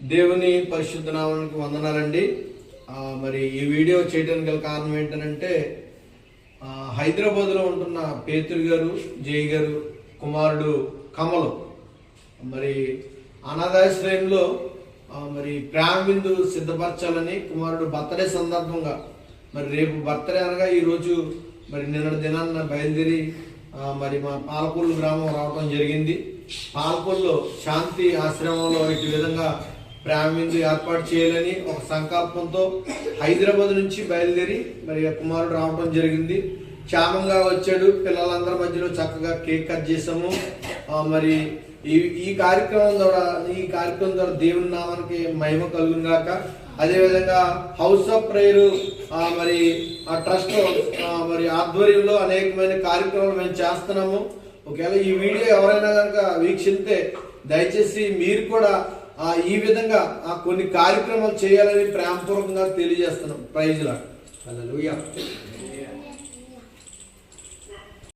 దేవుని పరిశుద్ధ నామానికి వందనాలండి. మరి ఈ వీడియో చేయడానికి గల కారణం ఏంటంటే హైదరాబాద్లో ఉంటున్న పేతురు గారు, జై గారు కుమారుడు కమలు మరి అనాథాశ్రయంలో మరి ప్రేమ విందు సిద్ధపరచాలని కుమారుడు బర్త్డే సందర్భంగా మరి రేపు బర్త్డే అనగా ఈరోజు మరి నిన్నటి దినాన్న బయలుదేరి మరి మా పాలకొల్లు గ్రామం రావడం జరిగింది. పాలకొల్లు శాంతి ఆశ్రమంలో ఇటు విధంగా ప్రేమ విందు ఏర్పాటు చేయాలని ఒక సంకల్పంతో హైదరాబాద్ నుంచి బయలుదేరి మరి కుమారుడు రావడం జరిగింది. క్షేమంగా వచ్చాడు. పిల్లలందరి మధ్యలో చక్కగా కేక్ కట్ చేసాము. మరి ఈ కార్యక్రమం ద్వారా దేవుని నామానికి మహిమ కలుగును గాక. అదేవిధంగా హౌస్ ఆఫ్ ప్రేయర్ మరి ఆ ట్రస్ట్ మరి ఆధ్వర్యంలో అనేకమైన కార్యక్రమాలు మేము చేస్తున్నాము. ఒకవేళ ఈ వీడియో ఎవరైనా కనుక వీక్షిస్తే దయచేసి మీరు కూడా ఈ విధంగా కొన్ని కార్యక్రమాలు చేయాలని ప్రేమపూర్వకంగా తెలియజేస్తున్నాం. Praise lord. హల్లెలూయా.